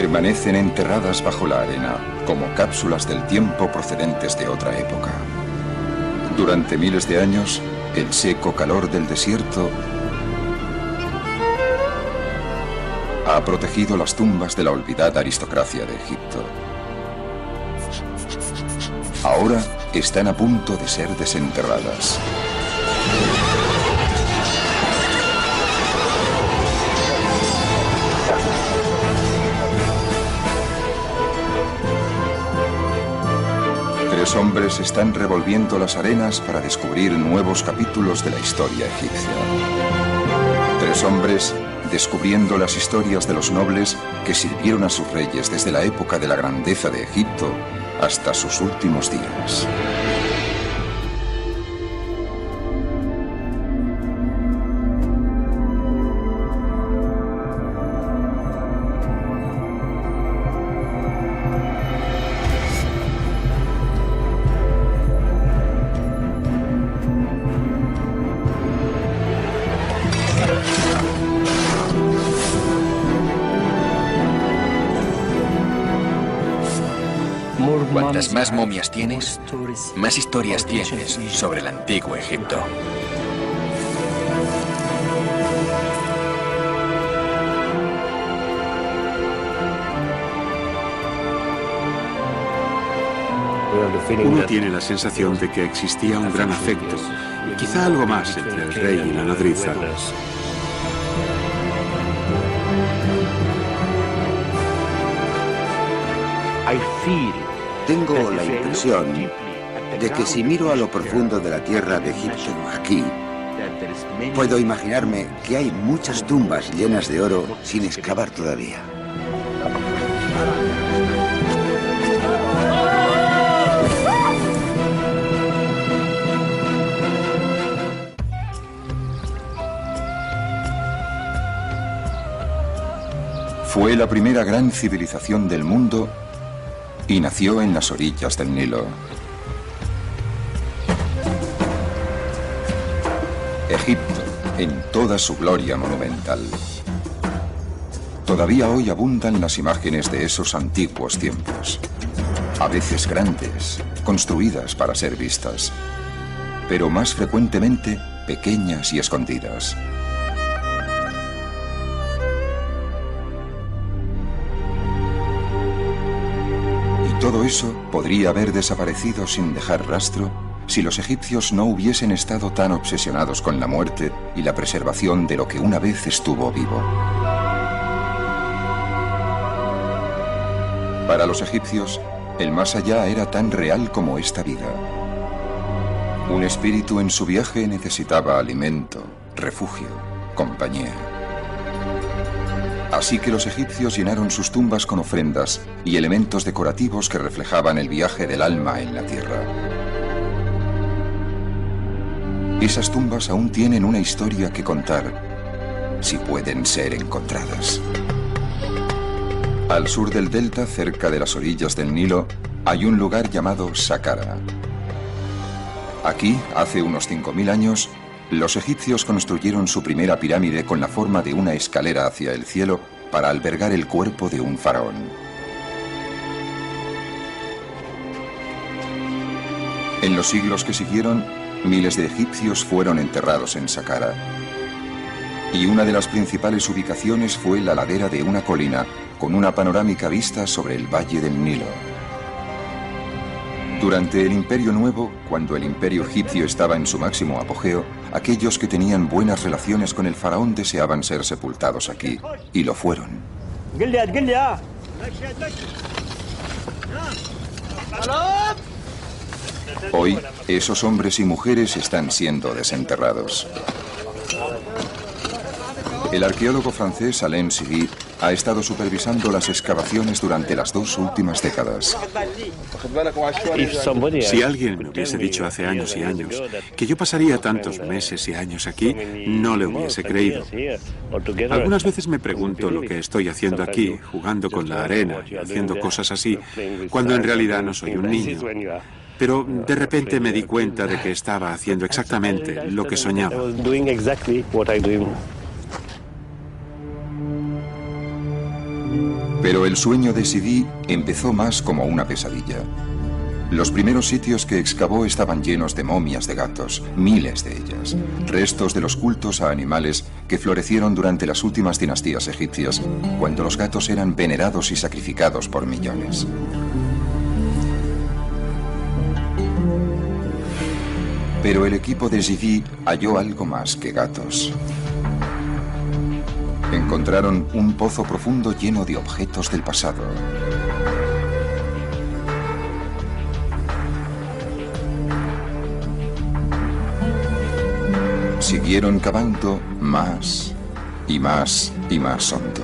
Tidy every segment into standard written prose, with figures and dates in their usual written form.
permanecen enterradas bajo la arena, como cápsulas del tiempo procedentes de otra época. Durante miles de años, el seco calor del desierto ha protegido las tumbas de la olvidada aristocracia de Egipto. Ahora están a punto de ser desenterradas. Tres hombres están revolviendo las arenas para descubrir nuevos capítulos de la historia egipcia. Tres hombres descubriendo las historias de los nobles que sirvieron a sus reyes desde la época de la grandeza de Egipto hasta sus últimos días. Cuantas más momias tienes, más historias tienes sobre el antiguo Egipto. Uno tiene la sensación de que existía un gran afecto, quizá algo más entre el rey y la nodriza. Tengo la impresión de que si miro a lo profundo de la tierra de Egipto aquí, puedo imaginarme que hay muchas tumbas llenas de oro sin excavar todavía. Fue la primera gran civilización del mundo y nació en las orillas del Nilo. Egipto, en toda su gloria monumental. Todavía hoy abundan las imágenes de esos antiguos tiempos. A veces grandes, construidas para ser vistas, pero más frecuentemente pequeñas y escondidas. Todo eso podría haber desaparecido sin dejar rastro si los egipcios no hubiesen estado tan obsesionados con la muerte y la preservación de lo que una vez estuvo vivo. Para los egipcios, el más allá era tan real como esta vida. Un espíritu en su viaje necesitaba alimento, refugio, compañía. Así que los egipcios llenaron sus tumbas con ofrendas y elementos decorativos que reflejaban el viaje del alma en la tierra. Esas tumbas aún tienen una historia que contar, si pueden ser encontradas. Al sur del delta, cerca de las orillas del Nilo, hay un lugar llamado Saqqara. Aquí, hace unos 5000 años, los egipcios construyeron su primera pirámide con la forma de una escalera hacia el cielo para albergar el cuerpo de un faraón. En los siglos que siguieron, miles de egipcios fueron enterrados en Saqqara. Y una de las principales ubicaciones fue la ladera de una colina con una panorámica vista sobre el valle del Nilo. Durante el Imperio Nuevo, cuando el Imperio egipcio estaba en su máximo apogeo, aquellos que tenían buenas relaciones con el faraón deseaban ser sepultados aquí, y lo fueron. Hoy, esos hombres y mujeres están siendo desenterrados. El arqueólogo francés Alain Siri ha estado supervisando las excavaciones durante las 2 últimas décadas. Si alguien me hubiese dicho hace años y años que yo pasaría tantos meses y años aquí, no le hubiese creído. Algunas veces me pregunto lo que estoy haciendo aquí, jugando con la arena y haciendo cosas así, cuando en realidad no soy un niño. Pero de repente me di cuenta de que estaba haciendo exactamente lo que soñaba. Pero el sueño de Sidi empezó más como una pesadilla. Los primeros sitios que excavó estaban llenos de momias de gatos, miles de ellas, restos de los cultos a animales que florecieron durante las últimas dinastías egipcias, cuando los gatos eran venerados y sacrificados por millones. Pero el equipo de Sidi halló algo más que gatos. Encontraron un pozo profundo lleno de objetos del pasado. Siguieron cavando más y más y más hondo.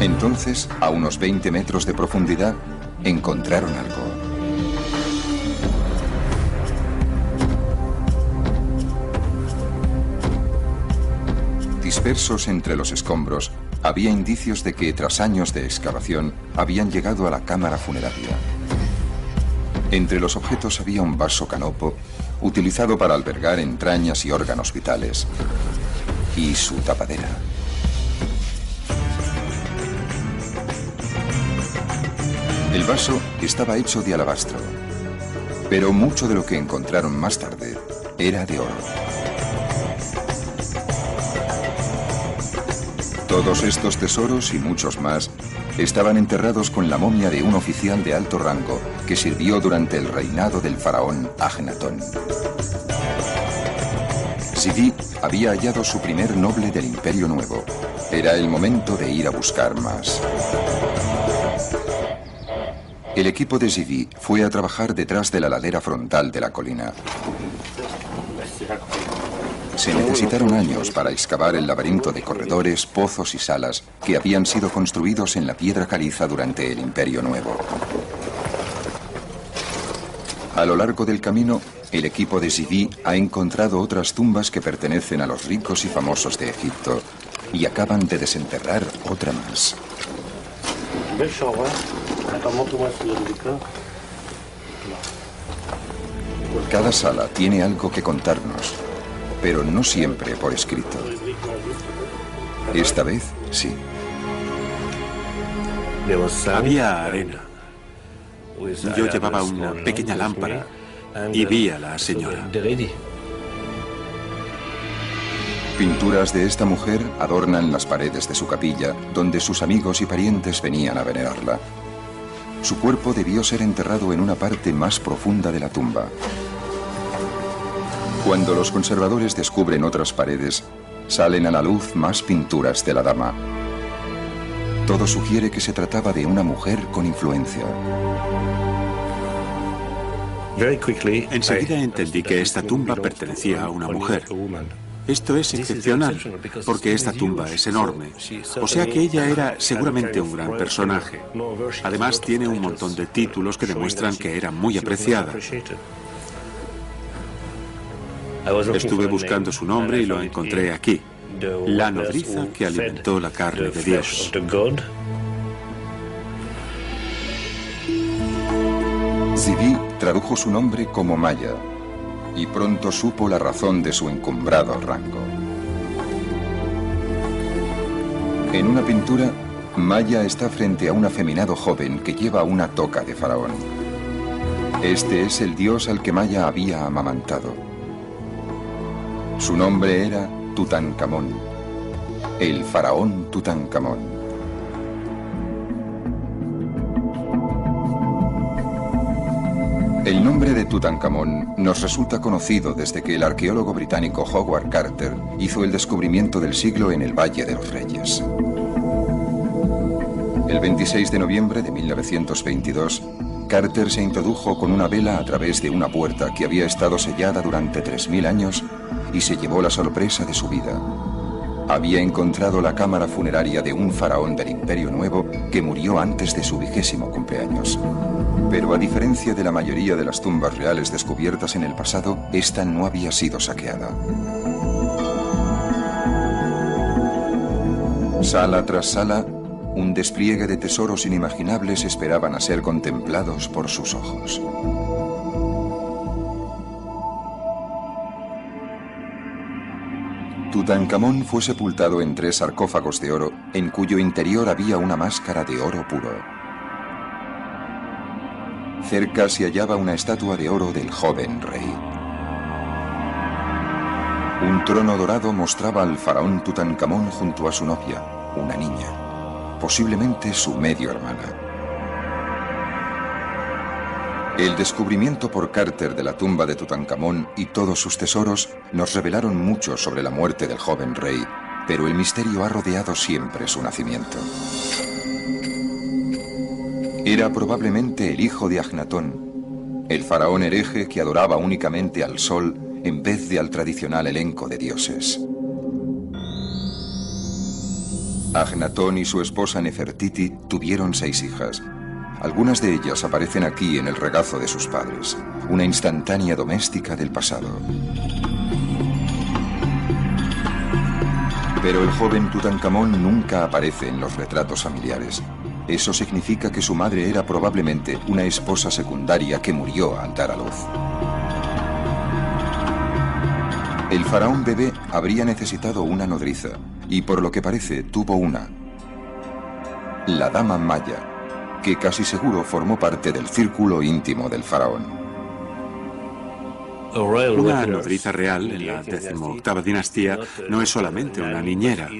Entonces, a unos 20 metros de profundidad, encontraron algo. Dispersos entre los escombros, había indicios de que, tras años de excavación, habían llegado a la cámara funeraria. Entre los objetos había un vaso canopo, utilizado para albergar entrañas y órganos vitales, y su tapadera. El vaso estaba hecho de alabastro, pero mucho de lo que encontraron más tarde era de oro. Todos estos tesoros y muchos más estaban enterrados con la momia de un oficial de alto rango que sirvió durante el reinado del faraón Ajenatón. Sidi había hallado su primer noble del Imperio Nuevo. Era el momento de ir a buscar más. El equipo de Sidi fue a trabajar detrás de la ladera frontal de la colina. Se necesitaron años para excavar el laberinto de corredores, pozos y salas que habían sido construidos en la piedra caliza durante el Imperio Nuevo. A lo largo del camino, el equipo de Sidi ha encontrado otras tumbas que pertenecen a los ricos y famosos de Egipto y acaban de desenterrar otra más. Cada sala tiene algo que contarnos, pero no siempre por escrito. Esta vez, sí. Había arena. Yo llevaba una pequeña lámpara y vi a la señora. Pinturas de esta mujer adornan las paredes de su capilla, donde sus amigos y parientes venían a venerarla. Su cuerpo debió ser enterrado en una parte más profunda de la tumba. Cuando los conservadores descubren otras paredes, salen a la luz más pinturas de la dama. Todo sugiere que se trataba de una mujer con influencia. Enseguida entendí que esta tumba pertenecía a una mujer. Esto es excepcional, porque esta tumba es enorme. O sea que ella era seguramente un gran personaje. Además, tiene un montón de títulos que demuestran que era muy apreciada. Estuve buscando su nombre y lo encontré aquí. La nodriza que alimentó la carne de Dios. Sidi tradujo su nombre como Maya y pronto supo la razón de su encumbrado rango. En una pintura, Maya está frente a un afeminado joven que lleva una toca de faraón. Este es el dios al que Maya había amamantado. Su nombre era Tutankamón, el faraón Tutankamón. El nombre de Tutankamón nos resulta conocido desde que el arqueólogo británico Howard Carter hizo el descubrimiento del siglo en el Valle de los Reyes. El 26 de noviembre de 1922, Carter se introdujo con una vela a través de una puerta que había estado sellada durante 3000 años y se llevó la sorpresa de su vida. Había encontrado la cámara funeraria de un faraón del Imperio Nuevo que murió antes de su 20º cumpleaños. Pero a diferencia de la mayoría de las tumbas reales descubiertas en el pasado, esta no había sido saqueada. Sala tras sala, un despliegue de tesoros inimaginables esperaban a ser contemplados por sus ojos. Tutankamón fue sepultado en 3 sarcófagos de oro, en cuyo interior había una máscara de oro puro. Cerca se hallaba una estatua de oro del joven rey. Un trono dorado mostraba al faraón Tutankamón junto a su novia, una niña, posiblemente su medio hermana. El descubrimiento por Carter de la tumba de Tutankamón y todos sus tesoros nos revelaron mucho sobre la muerte del joven rey, pero el misterio ha rodeado siempre su nacimiento. Era probablemente el hijo de Agnatón, el faraón hereje que adoraba únicamente al sol en vez de al tradicional elenco de dioses. Agnatón y su esposa Nefertiti tuvieron 6 hijas. Algunas de ellas aparecen aquí en el regazo de sus padres, una instantánea doméstica del pasado. Pero el joven Tutankamón nunca aparece en los retratos familiares. Eso significa que su madre era probablemente una esposa secundaria que murió al dar a luz. El faraón bebé habría necesitado una nodriza, y por lo que parece tuvo una. La dama Maya, que casi seguro formó parte del círculo íntimo del faraón. Una nodriza real en la 18ª dinastía no es solamente una niñera,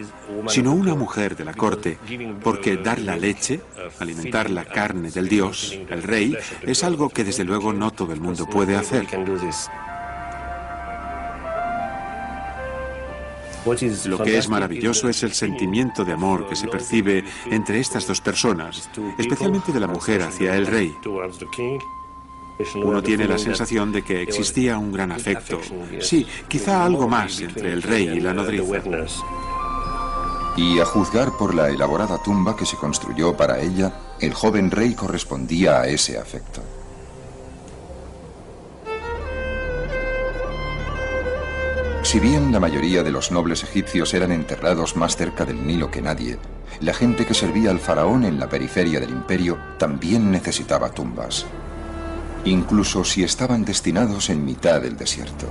sino una mujer de la corte, porque dar la leche, alimentar la carne del dios, el rey, es algo que desde luego no todo el mundo puede hacer. Lo que es maravilloso es el sentimiento de amor que se percibe entre estas dos personas, especialmente de la mujer hacia el rey. Uno tiene la sensación de que existía un gran afecto, sí, quizá algo más entre el rey y la nodriza. Y a juzgar por la elaborada tumba que se construyó para ella, el joven rey correspondía a ese afecto. Si bien la mayoría de los nobles egipcios eran enterrados más cerca del Nilo que nadie, la gente que servía al faraón en la periferia del imperio también necesitaba tumbas, incluso si estaban destinados en mitad del desierto.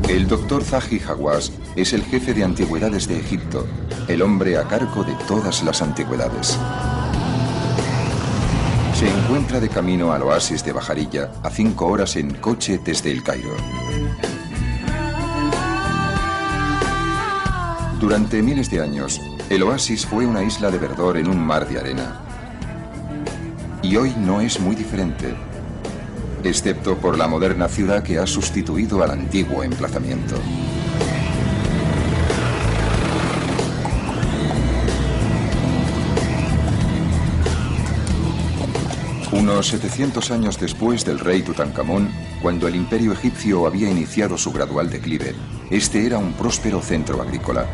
El doctor Zahi Hawass es el jefe de antigüedades de Egipto, el hombre a cargo de todas las antigüedades. Se encuentra de camino al oasis de Bajarilla, a 5 horas en coche desde El Cairo. Durante miles de años, el oasis fue una isla de verdor en un mar de arena. Y hoy no es muy diferente, excepto por la moderna ciudad que ha sustituido al antiguo emplazamiento. Unos 700 años después del rey Tutankamón, cuando el imperio egipcio había iniciado su gradual declive, este era un próspero centro agrícola.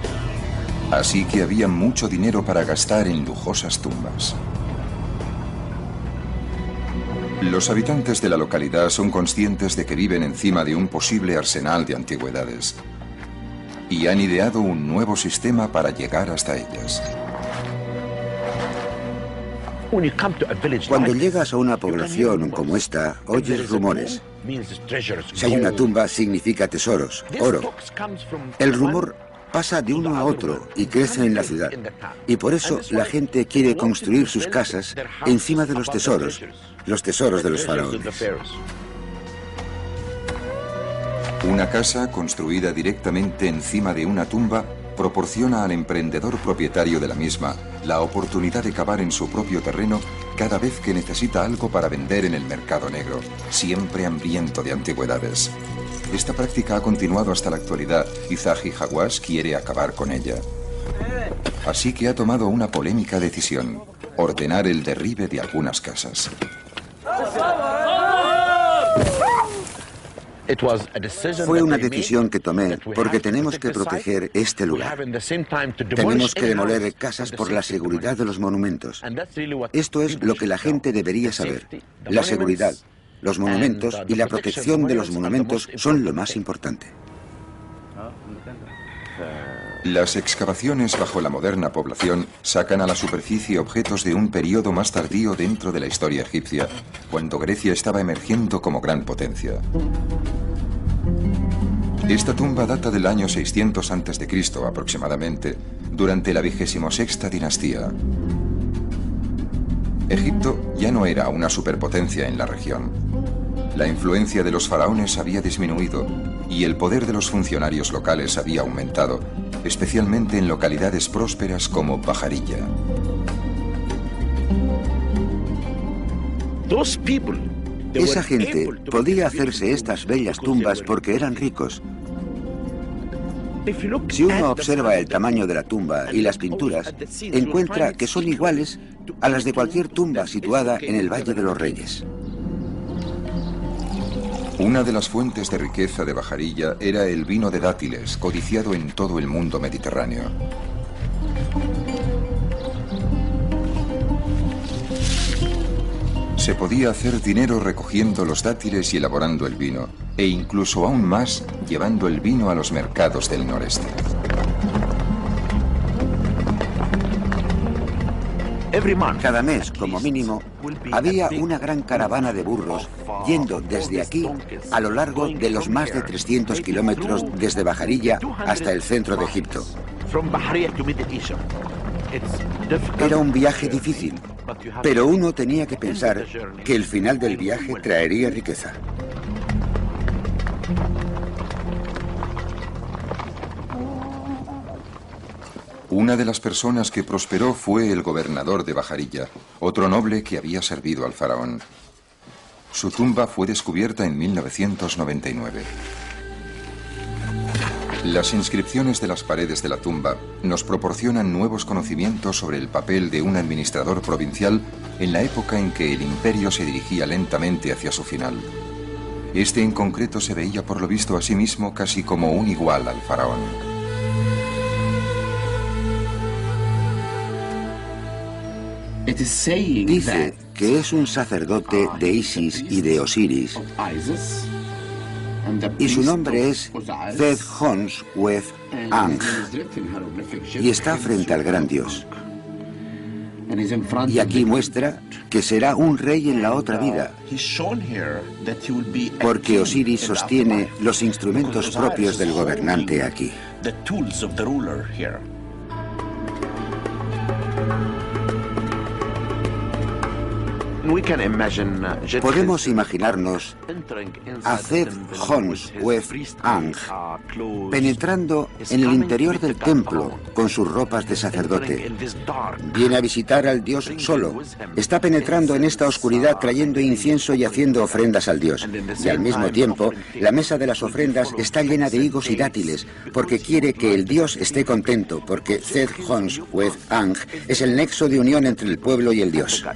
Así que había mucho dinero para gastar en lujosas tumbas. Los habitantes de la localidad son conscientes de que viven encima de un posible arsenal de antigüedades y han ideado un nuevo sistema para llegar hasta ellas. Cuando llegas a una población como esta, oyes rumores. Si hay una tumba, significa tesoros, oro. El rumor pasa de uno a otro y crece en la ciudad. Y por eso la gente quiere construir sus casas encima de los tesoros de los faraones. Una casa construida directamente encima de una tumba proporciona al emprendedor propietario de la misma la oportunidad de cavar en su propio terreno cada vez que necesita algo para vender en el mercado negro, siempre hambriento de antigüedades. Esta práctica ha continuado hasta la actualidad y Zahi Hawass quiere acabar con ella. Así que ha tomado una polémica decisión: ordenar el derribe de algunas casas. Fue una decisión que tomé porque tenemos que proteger este lugar. Tenemos que demoler casas por la seguridad de los monumentos. Esto es lo que la gente debería saber. La seguridad, los monumentos y la protección de los monumentos son lo más importante. Las excavaciones bajo la moderna población sacan a la superficie objetos de un periodo más tardío dentro de la historia egipcia, cuando Grecia estaba emergiendo como gran potencia. Esta tumba data del año 600 a.C. aproximadamente, durante la 26ª dinastía. Egipto ya no era una superpotencia en la región. La influencia de los faraones había disminuido y el poder de los funcionarios locales había aumentado, especialmente en localidades prósperas como Bajarilla. Esa gente podía hacerse estas bellas tumbas porque eran ricos. Si uno observa el tamaño de la tumba y las pinturas, encuentra que son iguales a las de cualquier tumba situada en el Valle de los Reyes. Una de las fuentes de riqueza de Bajarilla era el vino de dátiles, codiciado en todo el mundo mediterráneo. Se podía hacer dinero recogiendo los dátiles y elaborando el vino, e incluso aún más llevando el vino a los mercados del noreste. Cada mes, como mínimo, había una gran caravana de burros yendo desde aquí a lo largo de los más de 300 kilómetros desde Bajarilla hasta el centro de Egipto. Era un viaje difícil, pero uno tenía que pensar que el final del viaje traería riqueza. Una de las personas que prosperó fue el gobernador de Bajarilla, otro noble que había servido al faraón. Su tumba fue descubierta en 1999. Las inscripciones de las paredes de la tumba nos proporcionan nuevos conocimientos sobre el papel de un administrador provincial en la época en que el imperio se dirigía lentamente hacia su final. Este en concreto se veía por lo visto a sí mismo casi como un igual al faraón. Dice que es un sacerdote de Isis y de Osiris, y su nombre es Zed-Hons-Wez-Ankh, y está frente al gran dios. Y aquí muestra que será un rey en la otra vida, porque Osiris sostiene los instrumentos propios del gobernante aquí. Podemos imaginarnos a Zed-Hons-Wez-Ankh penetrando en el interior del templo con sus ropas de sacerdote. Viene a visitar al dios solo. Está penetrando en esta oscuridad trayendo incienso y haciendo ofrendas al dios. Y al mismo tiempo, la mesa de las ofrendas está llena de higos y dátiles, porque quiere que el dios esté contento, porque Zed-Hons-Wez-Ankh es el nexo de unión entre el pueblo y el dios.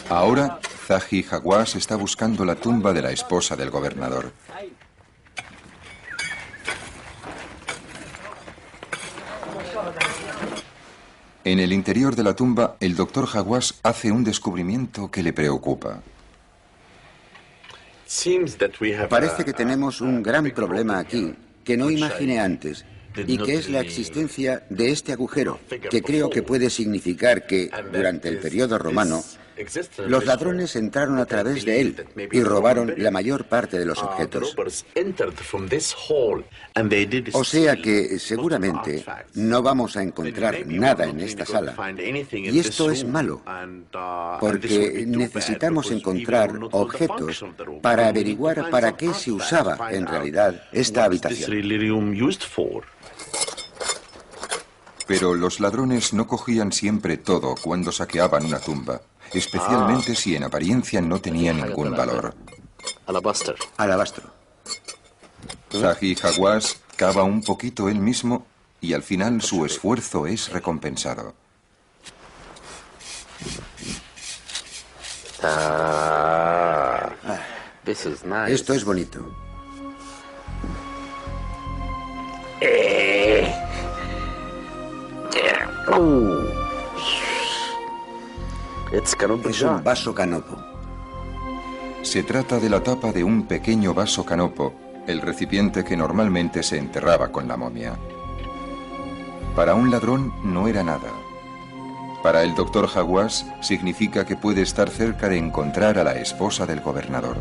Ahora, Zahi Hawass está buscando la tumba de la esposa del gobernador. En el interior de la tumba, el doctor Hawass hace un descubrimiento que le preocupa. Parece que tenemos un gran problema aquí que no imaginé antes, y que es la existencia de este agujero, que creo que puede significar que, durante el periodo romano, los ladrones entraron a través de él y robaron la mayor parte de los objetos. O sea que, seguramente, no vamos a encontrar nada en esta sala. Y esto es malo, porque necesitamos encontrar objetos para averiguar para qué se usaba en realidad esta habitación. Pero los ladrones no cogían siempre todo cuando saqueaban una tumba, especialmente si en apariencia no tenía ningún valor. Alabastro. Zahi Hawass cava un poquito él mismo y al final su esfuerzo es recompensado. Esto es bonito. Es un vaso canopo. Se trata de la tapa de un pequeño vaso canopo, el recipiente que normalmente se enterraba con la momia. Para un ladrón no era nada. Para el doctor Hawass significa que puede estar cerca de encontrar a la esposa del gobernador.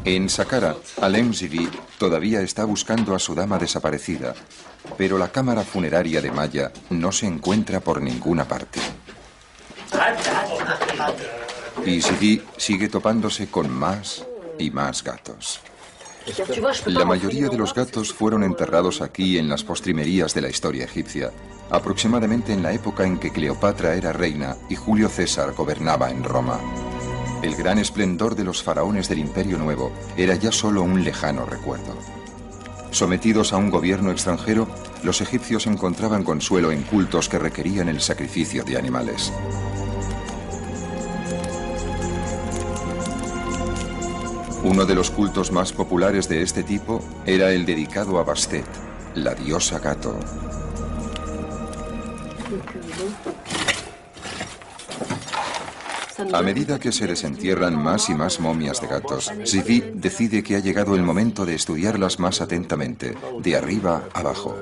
En Saqqara, Alem Zivi todavía está buscando a su dama desaparecida, pero la cámara funeraria de Maya no se encuentra por ninguna parte. Y Zivi sigue topándose con más y más gatos. La mayoría de los gatos fueron enterrados aquí en las postrimerías de la historia egipcia, aproximadamente en la época en que Cleopatra era reina y Julio César gobernaba en Roma. El gran esplendor de los faraones del Imperio Nuevo era ya solo un lejano recuerdo. Sometidos a un gobierno extranjero, los egipcios encontraban consuelo en cultos que requerían el sacrificio de animales. Uno de los cultos más populares de este tipo era el dedicado a Bastet, la diosa gato. A medida que se desentierran más y más momias de gatos, Zivi decide que ha llegado el momento de estudiarlas más atentamente, de arriba abajo.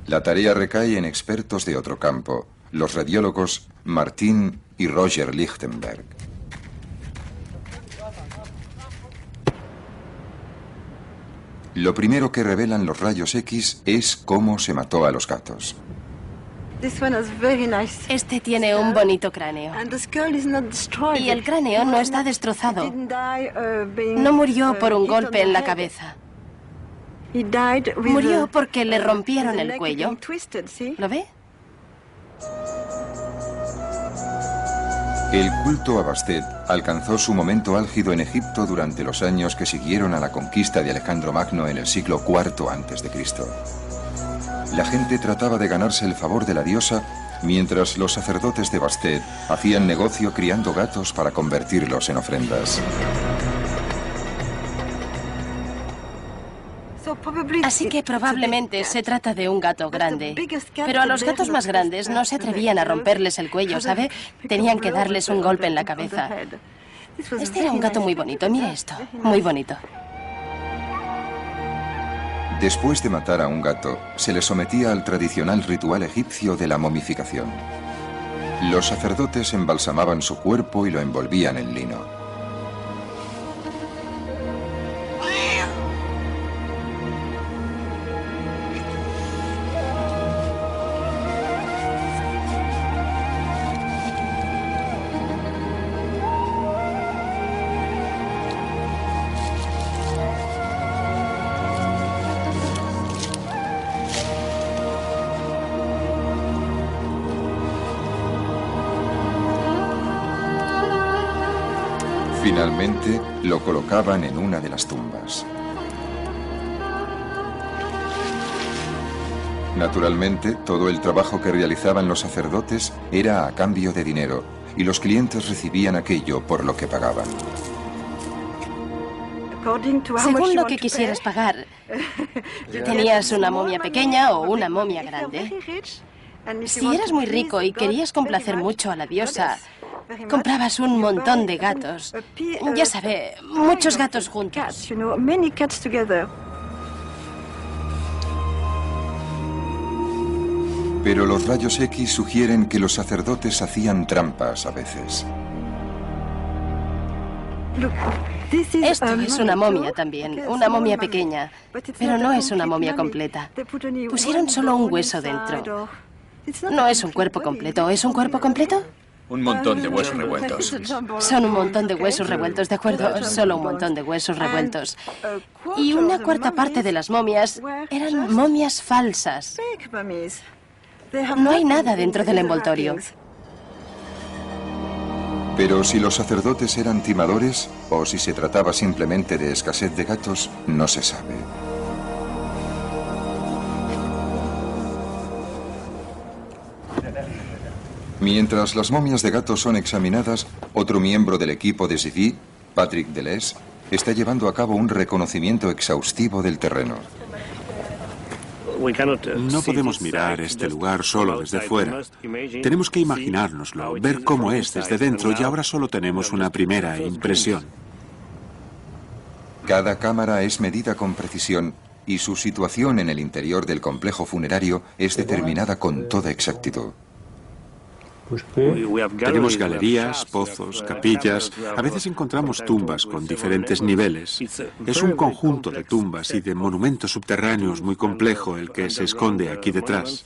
La tarea recae en expertos de otro campo, los radiólogos Martin y Roger Lichtenberg. Lo primero que revelan los rayos X es cómo se mató a los gatos. Este tiene un bonito cráneo. Y el cráneo no está destrozado. No murió por un golpe en la cabeza. Murió porque le rompieron el cuello. ¿Lo ve? El culto a Bastet alcanzó su momento álgido en Egipto durante los años que siguieron a la conquista de Alejandro Magno en el siglo IV a.C. La gente trataba de ganarse el favor de la diosa, mientras los sacerdotes de Bastet hacían negocio criando gatos para convertirlos en ofrendas. Así que probablemente se trata de un gato grande. Pero a los gatos más grandes no se atrevían a romperles el cuello, ¿sabe? Tenían que darles un golpe en la cabeza. Este era un gato muy bonito, mire esto, muy bonito. Después de matar a un gato, se le sometía al tradicional ritual egipcio de la momificación. Los sacerdotes embalsamaban su cuerpo y lo envolvían en lino. Finalmente, lo colocaban en una de las tumbas. Naturalmente, todo el trabajo que realizaban los sacerdotes era a cambio de dinero, y los clientes recibían aquello por lo que pagaban. Según lo que quisieras pagar, ¿tenías una momia pequeña o una momia grande? Si eras muy rico y querías complacer mucho a la diosa, comprabas un montón de gatos. Ya sabe, muchos gatos juntos. Pero los rayos X sugieren que los sacerdotes hacían trampas a veces. Esto es una momia también, una momia pequeña, pero no es una momia completa. Pusieron solo un hueso dentro. No es un cuerpo completo, ¿es un cuerpo completo? Un montón de huesos revueltos. Son un montón de huesos revueltos, ¿de acuerdo? Solo un montón de huesos revueltos. Y una cuarta parte de las momias eran momias falsas. No hay nada dentro del envoltorio. Pero si los sacerdotes eran timadores o si se trataba simplemente de escasez de gatos, no se sabe. Mientras las momias de gatos son examinadas, otro miembro del equipo de Zivi, Patrick Deleuze, está llevando a cabo un reconocimiento exhaustivo del terreno. No podemos mirar este lugar solo desde fuera. Tenemos que imaginárnoslo, ver cómo es desde dentro, y ahora solo tenemos una primera impresión. Cada cámara es medida con precisión y su situación en el interior del complejo funerario es determinada con toda exactitud. Tenemos galerías, pozos, capillas. A veces encontramos tumbas con diferentes niveles. Es un conjunto de tumbas y de monumentos subterráneos muy complejo el que se esconde aquí detrás.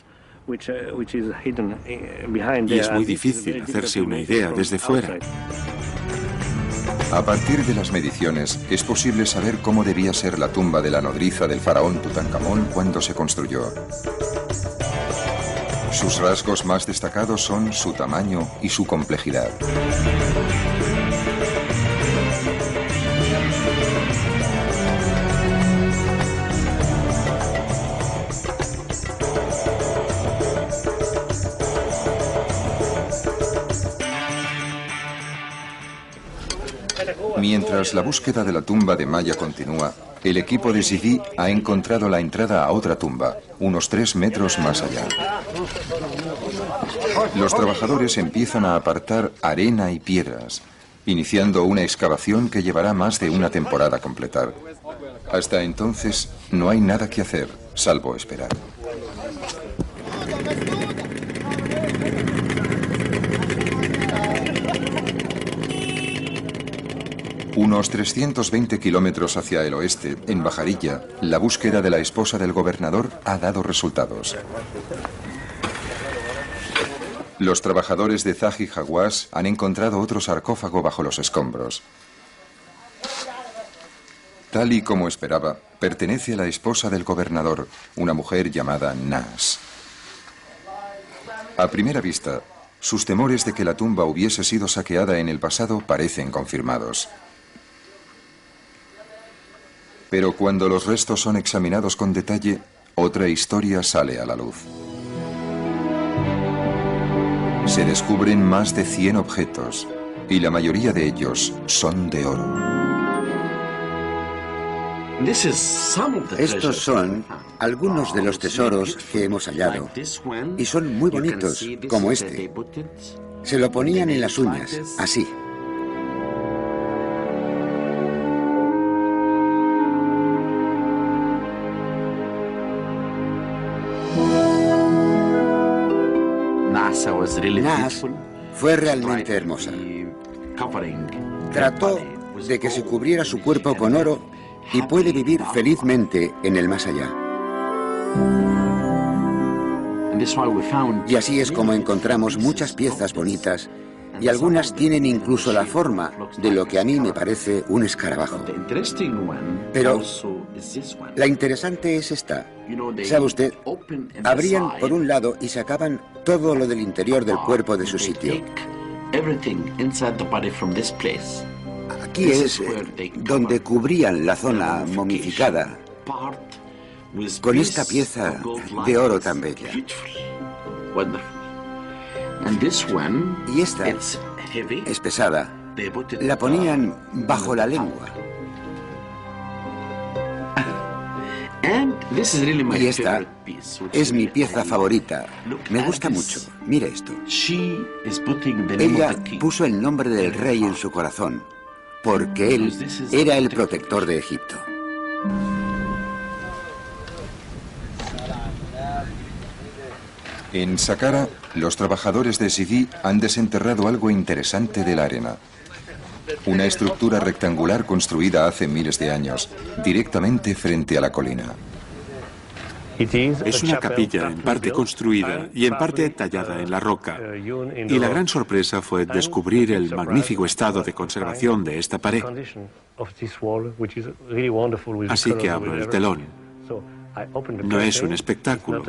Y es muy difícil hacerse una idea desde fuera. A partir de las mediciones, es posible saber cómo debía ser la tumba de la nodriza del faraón Tutankamón cuando se construyó. Sus rasgos más destacados son su tamaño y su complejidad. Mientras la búsqueda de la tumba de Maya continúa, el equipo de Zidi ha encontrado la entrada a otra tumba, unos 3 metros más allá. Los trabajadores empiezan a apartar arena y piedras, iniciando una excavación que llevará más de una temporada a completar. Hasta entonces, no hay nada que hacer, salvo esperar. Unos 320 kilómetros hacia el oeste, en Bajarilla, la búsqueda de la esposa del gobernador ha dado resultados. Los trabajadores de Zahi Hawass han encontrado otro sarcófago bajo los escombros. Tal y como esperaba, pertenece a la esposa del gobernador, una mujer llamada Nas. A primera vista, sus temores de que la tumba hubiese sido saqueada en el pasado parecen confirmados. Pero cuando los restos son examinados con detalle, otra historia sale a la luz. Se descubren más de 100 objetos, y la mayoría de ellos son de oro. Estos son algunos de los tesoros que hemos hallado, y son muy bonitos, como este. Se lo ponían en las uñas, así. Nas fue realmente hermosa. Trató de que se cubriera su cuerpo con oro y puede vivir felizmente en el más allá. Y así es como encontramos muchas piezas bonitas, y algunas tienen incluso la forma de lo que a mí me parece un escarabajo. Pero la interesante es esta. ¿Sabe usted? Abrían por un lado y sacaban todo lo del interior del cuerpo de su sitio. Aquí es donde cubrían la zona momificada con esta pieza de oro tan bella. Y esta es pesada. La ponían bajo la lengua. Y esta es mi pieza favorita. Me gusta mucho. Mire esto. Ella puso el nombre del rey en su corazón, porque él era el protector de Egipto. En Saqqara, los trabajadores de Zidi han desenterrado algo interesante de la arena. Una estructura rectangular construida hace miles de años, directamente frente a la colina. Es una capilla en parte construida y en parte tallada en la roca. Y la gran sorpresa fue descubrir el magnífico estado de conservación de esta pared. Así que abro el telón. No es un espectáculo.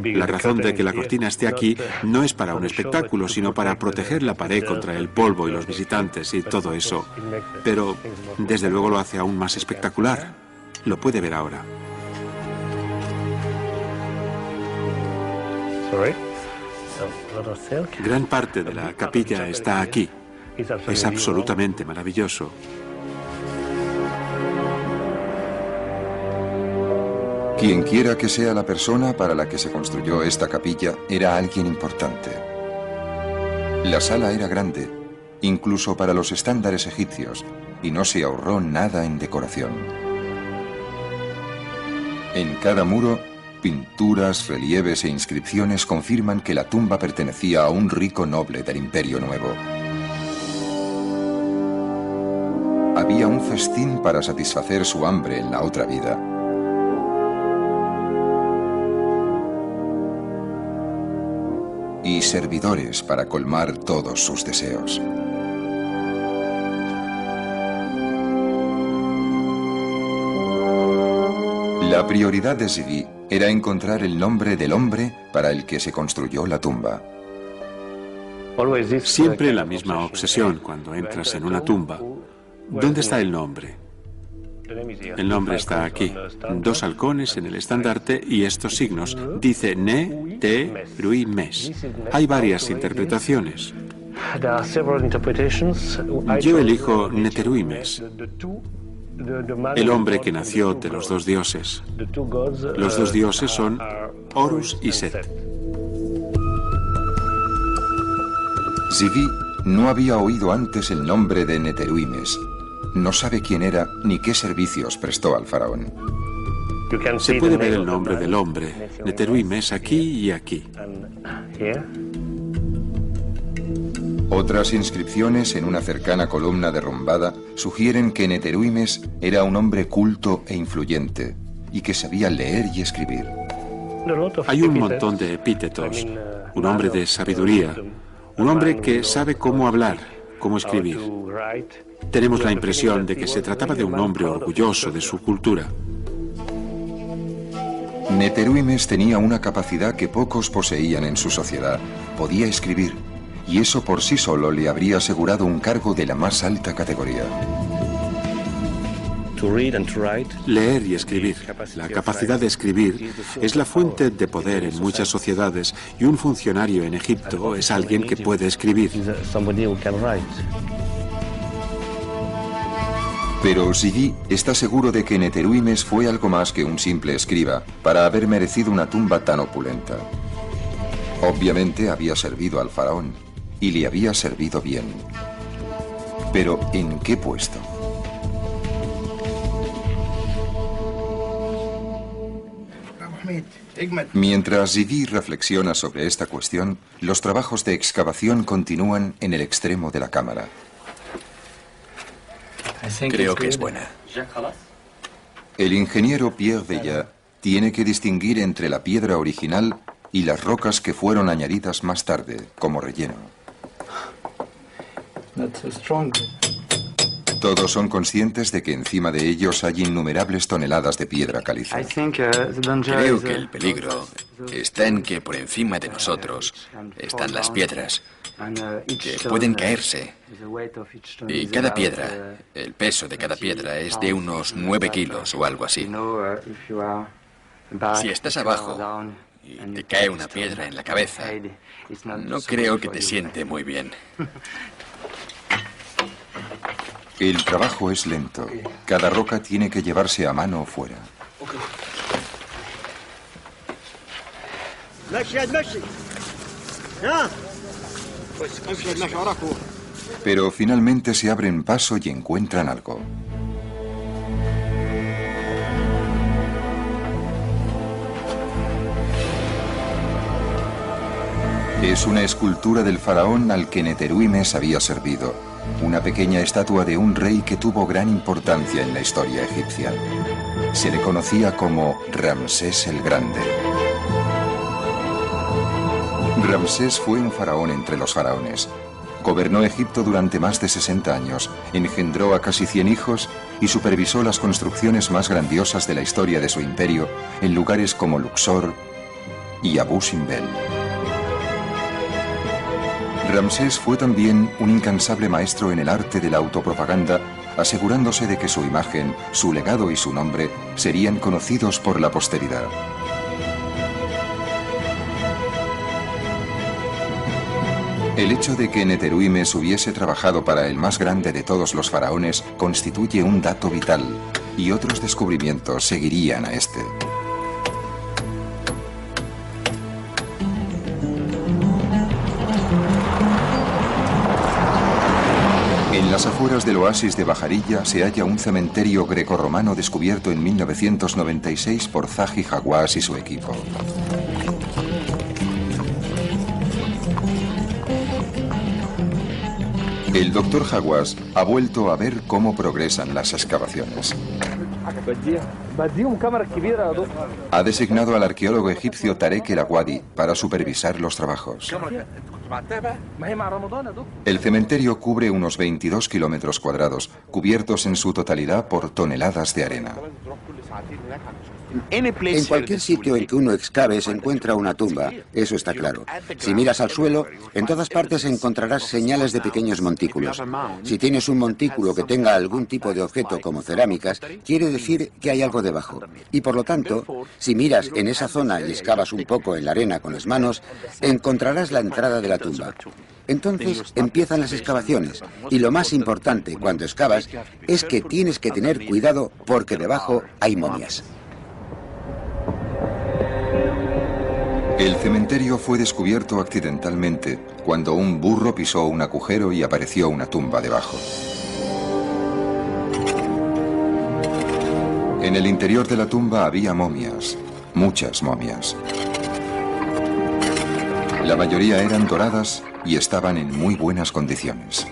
La razón de que la cortina esté aquí no es para un espectáculo, sino para proteger la pared contra el polvo y los visitantes y todo eso. Pero, desde luego, lo hace aún más espectacular. Lo puede ver ahora. Gran parte de la capilla está aquí. Es absolutamente maravilloso. Quien quiera que sea la persona para la que se construyó esta capilla, era alguien importante. La sala era grande, incluso para los estándares egipcios, y no se ahorró nada en decoración. En cada muro, pinturas, relieves e inscripciones confirman que la tumba pertenecía a un rico noble del Imperio Nuevo. Había un festín para satisfacer su hambre en la otra vida. Y servidores para colmar todos sus deseos. La prioridad de Zvi era encontrar el nombre del hombre para el que se construyó la tumba. Siempre la misma obsesión cuando entras en una tumba. ¿Dónde está el nombre? El nombre está aquí. 2 halcones en el estandarte y estos signos. Dice Ne-Te-Rui-Mes. Hay varias interpretaciones. Yo elijo Neteruimes, el hombre que nació de los 2 dioses. Los 2 dioses son Horus y Set. Zvi no había oído antes el nombre de Neteruimes. No sabe quién era ni qué servicios prestó al faraón. Se puede ver el nombre del hombre, Neteruimes, aquí y aquí. Otras inscripciones en una cercana columna derrumbada sugieren que Neteruimes era un hombre culto e influyente y que sabía leer y escribir. Hay un montón de epítetos. Un hombre de sabiduría, un hombre que sabe cómo hablar, cómo escribir. Tenemos la impresión de que se trataba de un hombre orgulloso de su cultura. Neteruimes tenía una capacidad que pocos poseían en su sociedad. Podía escribir, y eso por sí solo le habría asegurado un cargo de la más alta categoría. Leer y escribir. La capacidad de escribir es la fuente de poder en muchas sociedades y un funcionario en Egipto es alguien que puede escribir. Pero Zvi está seguro de que Neteruimes fue algo más que un simple escriba para haber merecido una tumba tan opulenta. Obviamente había servido al faraón y le había servido bien. Pero ¿en qué puesto? Mientras Zvi reflexiona sobre esta cuestión, los trabajos de excavación continúan en el extremo de la cámara. Creo que es buena. El ingeniero Pierre Veillat tiene que distinguir entre la piedra original y las rocas que fueron añadidas más tarde, como relleno. Todos son conscientes de que encima de ellos hay innumerables toneladas de piedra caliza. Creo que el peligro está en que por encima de nosotros están las piedras, que pueden caerse. Y cada piedra, el peso de cada piedra es de unos 9 kilos o algo así. Si estás abajo y te cae una piedra en la cabeza, no creo que te siente muy bien. El trabajo es lento. Cada roca tiene que llevarse a mano fuera. Pero finalmente se abren paso y encuentran algo. Es una escultura del faraón al que Neteruimes había servido. Una pequeña estatua de un rey que tuvo gran importancia en la historia egipcia. Se le conocía como Ramsés el Grande. Ramsés fue un faraón entre los faraones. Gobernó Egipto durante más de 60 años, engendró a casi 100 hijos y supervisó las construcciones más grandiosas de la historia de su imperio en lugares como Luxor y Abu Simbel. Ramsés fue también un incansable maestro en el arte de la autopropaganda, asegurándose de que su imagen, su legado y su nombre serían conocidos por la posteridad. El hecho de que Neteruimes hubiese trabajado para el más grande de todos los faraones constituye un dato vital, y otros descubrimientos seguirían a este. las afueras del oasis de Bajarilla se halla un cementerio grecorromano descubierto en 1996 por Zahi Hawass y su equipo. El Dr. Hawass ha vuelto a ver cómo progresan las excavaciones. Ha designado al arqueólogo egipcio Tarek El Awadi para supervisar los trabajos. El cementerio cubre unos 22 kilómetros cuadrados, cubiertos en su totalidad por toneladas de arena. En cualquier sitio en que uno excave se encuentra una tumba, eso está claro. Si miras al suelo, en todas partes encontrarás señales de pequeños montículos. Si tienes un montículo que tenga algún tipo de objeto como cerámicas, quiere decir que hay algo debajo. Y por lo tanto, si miras en esa zona y excavas un poco en la arena con las manos, encontrarás la entrada de la tumba. Entonces empiezan las excavaciones, y lo más importante cuando excavas es que tienes que tener cuidado porque debajo hay momias. El cementerio fue descubierto accidentalmente cuando un burro pisó un agujero y apareció una tumba debajo. En el interior de la tumba había momias, muchas momias. La mayoría eran doradas y estaban en muy buenas condiciones.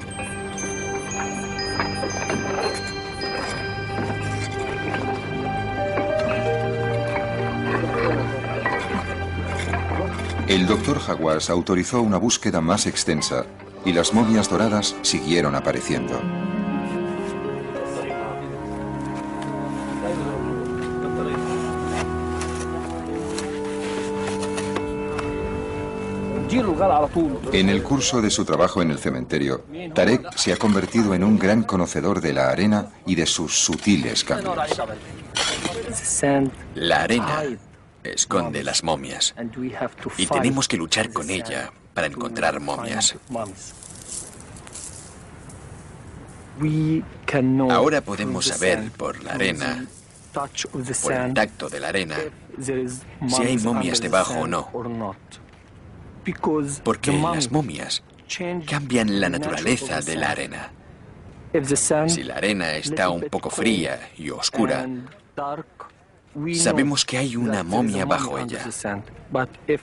El Dr. Hawass autorizó una búsqueda más extensa y las momias doradas siguieron apareciendo. En el curso de su trabajo en el cementerio, Tarek se ha convertido en un gran conocedor de la arena y de sus sutiles cambios. La arena esconde las momias y tenemos que luchar con ella para encontrar momias. Ahora podemos saber por la arena, por el tacto de la arena, si hay momias debajo o no. Porque las momias cambian la naturaleza de la arena. Si la arena está un poco fría y oscura, sabemos que hay una momia bajo ella.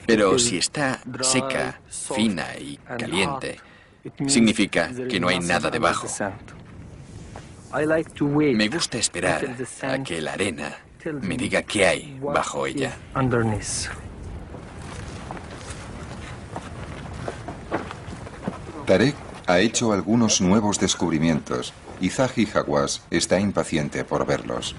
Pero si está seca, fina y caliente, significa que no hay nada debajo. Me gusta esperar a que la arena me diga qué hay bajo ella. Tarek ha hecho algunos nuevos descubrimientos y Zahi Hawass está impaciente por verlos.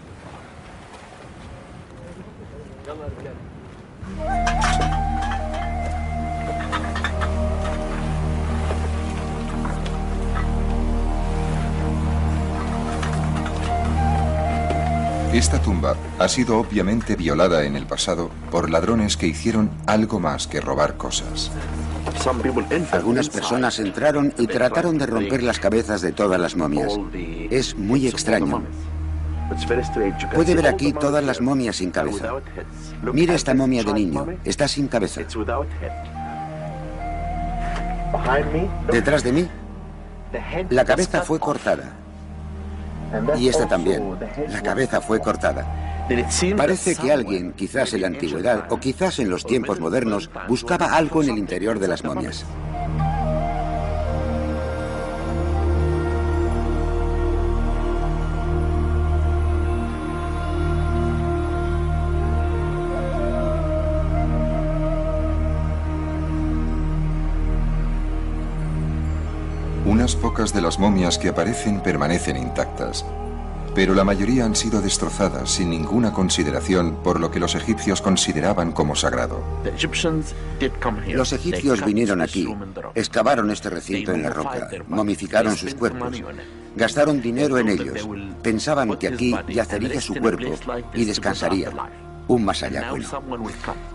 Esta tumba ha sido obviamente violada en el pasado por ladrones que hicieron algo más que robar cosas. Algunas personas entraron y trataron de romper las cabezas de todas las momias. Es muy extraño. Puede ver aquí todas las momias sin cabeza. Mire esta momia de niño, está sin cabeza. Detrás de mí, la cabeza fue cortada. Y esta también, la cabeza fue cortada. Parece que alguien, quizás en la antigüedad o quizás en los tiempos modernos, buscaba algo en el interior de las momias. Unas pocas de las momias que aparecen permanecen intactas, pero la mayoría han sido destrozadas sin ninguna consideración por lo que los egipcios consideraban como sagrado. Los egipcios vinieron aquí, excavaron este recinto en la roca, momificaron sus cuerpos, gastaron dinero en ellos, pensaban que aquí yacería su cuerpo y descansaría, un más allá bueno.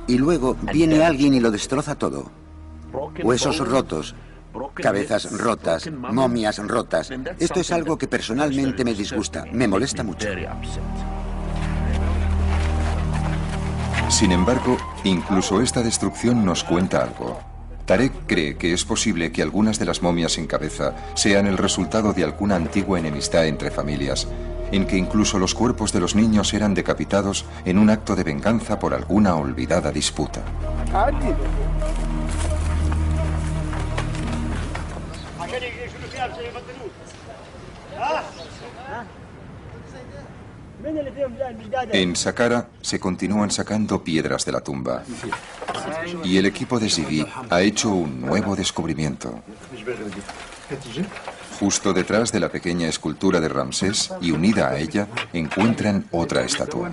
Y luego viene alguien y lo destroza todo. Huesos rotos, cabezas rotas, momias rotas. Esto es algo que personalmente me disgusta, me molesta mucho. Sin embargo, incluso esta destrucción nos cuenta algo. Tarek cree que es posible que algunas de las momias sin cabeza sean el resultado de alguna antigua enemistad entre familias, en que incluso los cuerpos de los niños eran decapitados en un acto de venganza por alguna olvidada disputa. En Saqqara se continúan sacando piedras de la tumba y el equipo de Zivi ha hecho un nuevo descubrimiento. Justo detrás de la pequeña escultura de Ramsés y unida a ella encuentran otra estatua.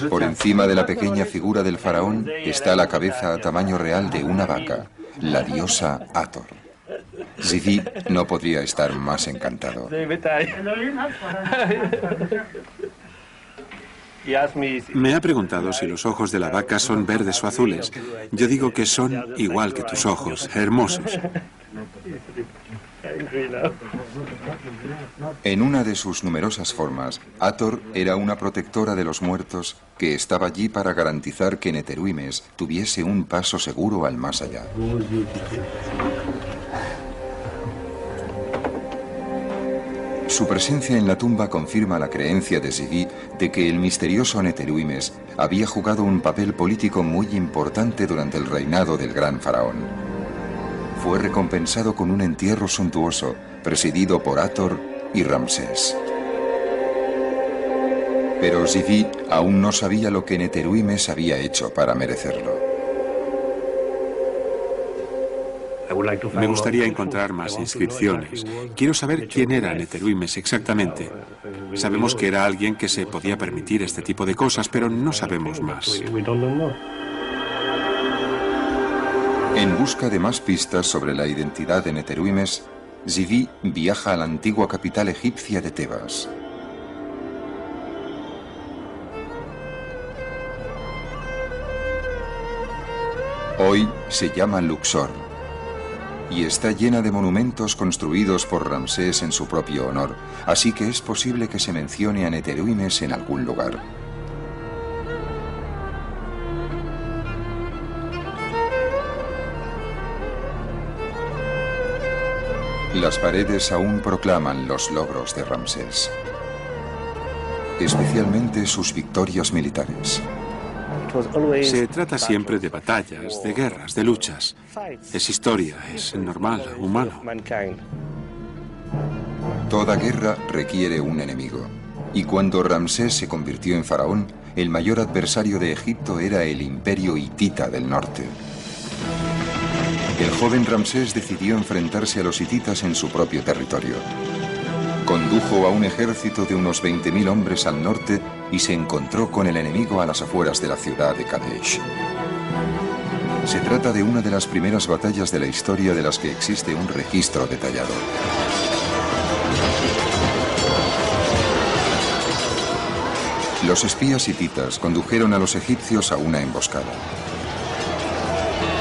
Por encima de la pequeña figura del faraón está la cabeza a tamaño real de una vaca, la diosa Hathor. Zivi no podría estar más encantado. Me ha preguntado si los ojos de la vaca son verdes o azules. Yo digo que son igual que tus ojos, hermosos. En una de sus numerosas formas, Hathor era una protectora de los muertos que estaba allí para garantizar que Neteruimes tuviese un paso seguro al más allá. Su presencia en la tumba confirma la creencia de Zivi de que el misterioso Neteruimes había jugado un papel político muy importante durante el reinado del gran faraón. Fue recompensado con un entierro suntuoso, presidido por Hathor y Ramsés. Pero Zivi aún no sabía lo que Neteruimes había hecho para merecerlo. Me gustaría encontrar más inscripciones. Quiero saber quién era Neteruimes exactamente. Sabemos que era alguien que se podía permitir este tipo de cosas, pero no sabemos más. En busca de más pistas sobre la identidad de Neteruimes, Zivi viaja a la antigua capital egipcia de Tebas. Hoy se llama Luxor y está llena de monumentos construidos por Ramsés en su propio honor, así que es posible que se mencione a Neteruimes en algún lugar. Las paredes aún proclaman los logros de Ramsés, especialmente sus victorias militares. Se trata siempre de batallas, de guerras, de luchas. Es historia, es normal, humano. Toda guerra requiere un enemigo. Y cuando Ramsés se convirtió en faraón, el mayor adversario de Egipto era el imperio hitita del norte. El joven Ramsés decidió enfrentarse a los hititas en su propio territorio. Condujo a un ejército de unos 20.000 hombres al norte y se encontró con el enemigo a las afueras de la ciudad de Kadesh. Se trata de una de las primeras batallas de la historia de las que existe un registro detallado. Los espías hititas condujeron a los egipcios a una emboscada.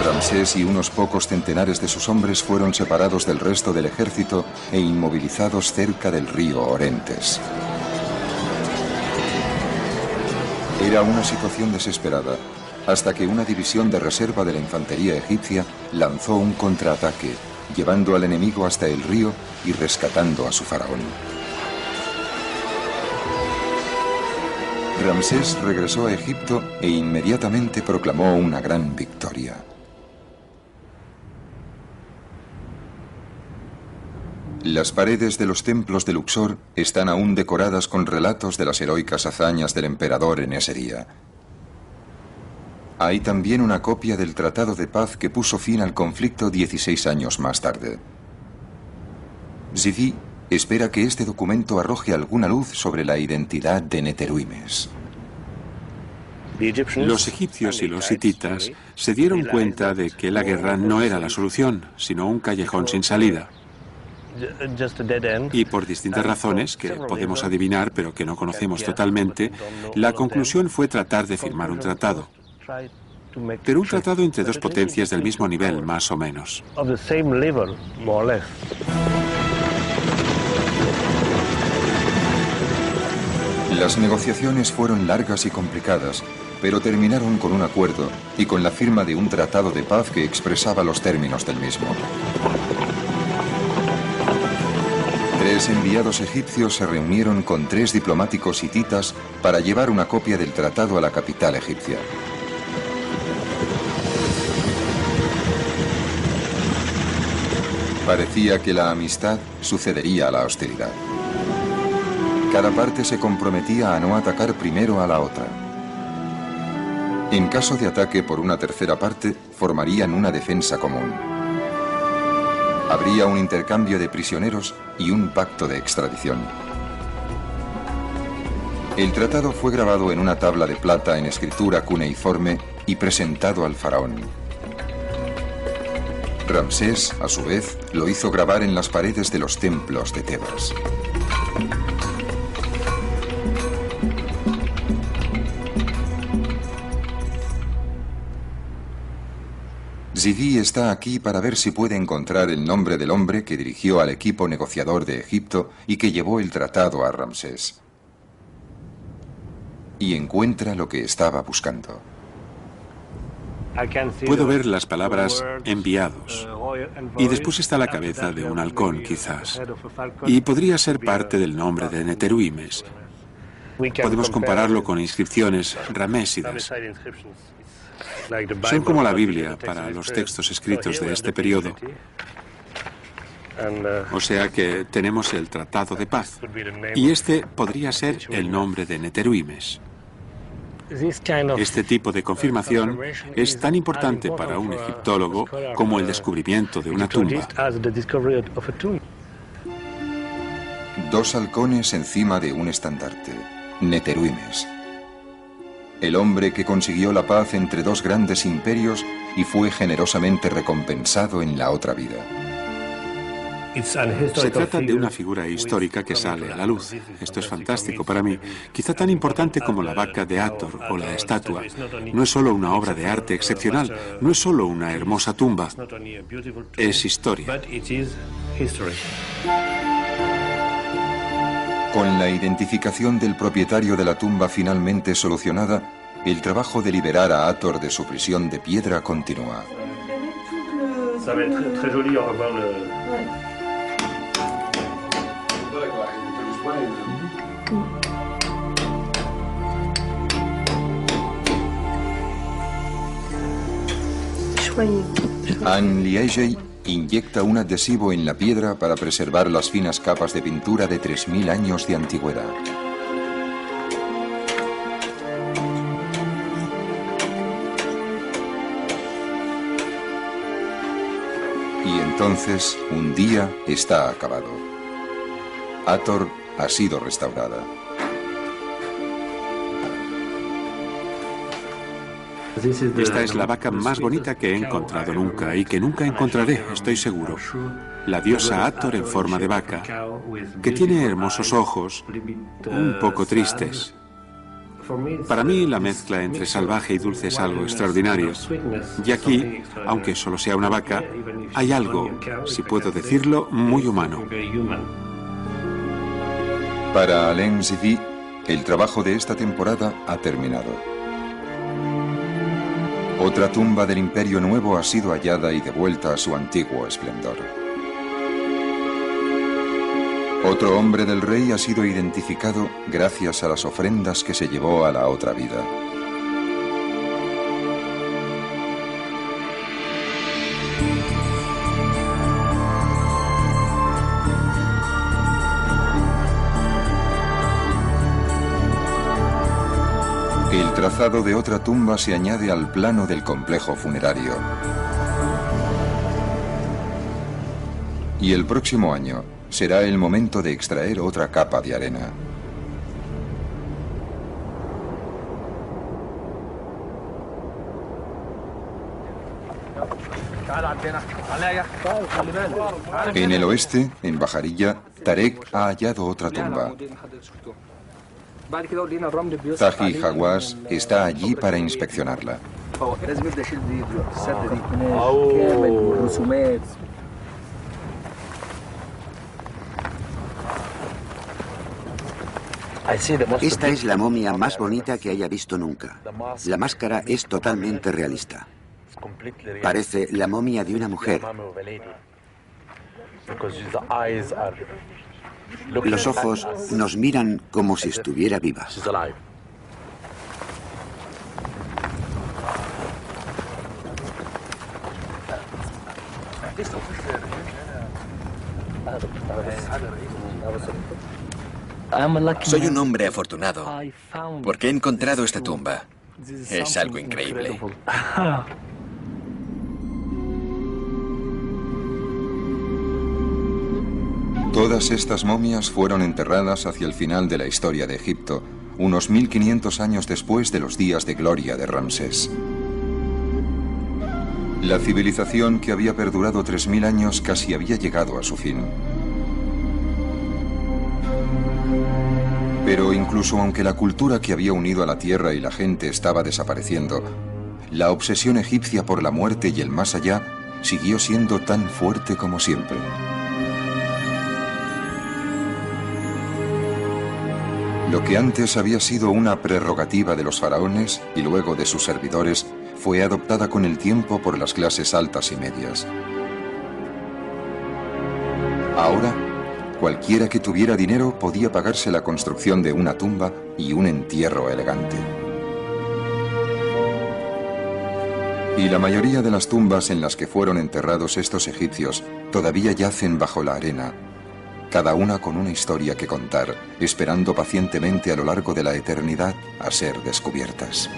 Ramsés y unos pocos centenares de sus hombres fueron separados del resto del ejército e inmovilizados cerca del río Orontes. Era una situación desesperada, hasta que una división de reserva de la infantería egipcia lanzó un contraataque, llevando al enemigo hasta el río y rescatando a su faraón. Ramsés regresó a Egipto e inmediatamente proclamó una gran victoria. Las paredes de los templos de Luxor están aún decoradas con relatos de las heroicas hazañas del emperador en ese día. Hay también una copia del tratado de paz que puso fin al conflicto 16 años más tarde. Zivi espera que este documento arroje alguna luz sobre la identidad de Neteruimes. Los egipcios y los hititas se dieron cuenta de que la guerra no era la solución, sino un callejón sin salida. Y por distintas razones, que podemos adivinar pero que no conocemos totalmente, la conclusión fue tratar de firmar un tratado. Pero un tratado entre dos potencias del mismo nivel, más o menos. Las negociaciones fueron largas y complicadas, pero terminaron con un acuerdo y con la firma de un tratado de paz que expresaba los términos del mismo. 3 enviados egipcios se reunieron con 3 diplomáticos hititas para llevar una copia del tratado a la capital egipcia. Parecía que la amistad sucedería a la hostilidad. Cada parte se comprometía a no atacar primero a la otra. En caso de ataque por una tercera parte, formarían una defensa común. Habría un intercambio de prisioneros y un pacto de extradición. El tratado fue grabado en una tabla de plata en escritura cuneiforme y presentado al faraón. Ramsés, a su vez, lo hizo grabar en las paredes de los templos de Tebas. Zidi está aquí para ver si puede encontrar el nombre del hombre que dirigió al equipo negociador de Egipto y que llevó el tratado a Ramsés. Y encuentra lo que estaba buscando. Puedo ver las palabras enviados. Y después está la cabeza de un halcón, quizás. Y podría ser parte del nombre de Neteruimes. Podemos compararlo con inscripciones ramésidas. Son como la Biblia para los textos escritos de este periodo. O sea que tenemos el Tratado de Paz. Y este podría ser el nombre de Neteruimes. Este tipo de confirmación es tan importante para un egiptólogo como el descubrimiento de una tumba. 2 halcones encima de un estandarte. Neteruimes. El hombre que consiguió la paz entre 2 grandes imperios y fue generosamente recompensado en la otra vida. Se trata de una figura histórica que sale a la luz. Esto es fantástico para mí. Quizá tan importante como la vaca de Hathor o la estatua. No es solo una obra de arte excepcional, no es solo una hermosa tumba. Es historia. Con la identificación del propietario de la tumba finalmente solucionada, el trabajo de liberar a Hathor de su prisión de piedra continúa. Anne Liegey inyecta un adhesivo en la piedra para preservar las finas capas de pintura de 3000 años de antigüedad. Y entonces, un día está acabado. Hathor ha sido restaurada. Esta es la vaca más bonita que he encontrado nunca y que nunca encontraré, estoy seguro. La diosa Hathor en forma de vaca, que tiene hermosos ojos, un poco tristes. Para mí, la mezcla entre salvaje y dulce es algo extraordinario. Y aquí, aunque solo sea una vaca, hay algo, si puedo decirlo, muy humano. Para Alain Zidi, el trabajo de esta temporada ha terminado. Otra tumba del Imperio Nuevo ha sido hallada y devuelta a su antiguo esplendor. Otro hombre del rey ha sido identificado gracias a las ofrendas que se llevó a la otra vida. El trazado de otra tumba se añade al plano del complejo funerario. Y el próximo año será el momento de extraer otra capa de arena. En el oeste, en Bajarilla, Tarek ha hallado otra tumba. Zahi Hawass está allí para inspeccionarla. Esta es la momia más bonita que haya visto nunca. La máscara es totalmente realista. Parece la momia de una mujer. Los ojos nos miran como si estuviera viva. Soy un hombre afortunado porque he encontrado esta tumba. Es algo increíble. Todas estas momias fueron enterradas hacia el final de la historia de Egipto, unos 1500 años después de los días de gloria de Ramsés. La civilización que había perdurado 3000 años casi había llegado a su fin. Pero incluso aunque la cultura que había unido a la tierra y la gente estaba desapareciendo, la obsesión egipcia por la muerte y el más allá siguió siendo tan fuerte como siempre. Lo que antes había sido una prerrogativa de los faraones y luego de sus servidores fue adoptada con el tiempo por las clases altas y medias. Ahora, cualquiera que tuviera dinero podía pagarse la construcción de una tumba y un entierro elegante. Y la mayoría de las tumbas en las que fueron enterrados estos egipcios todavía yacen bajo la arena, cada una con una historia que contar, esperando pacientemente a lo largo de la eternidad a ser descubiertas.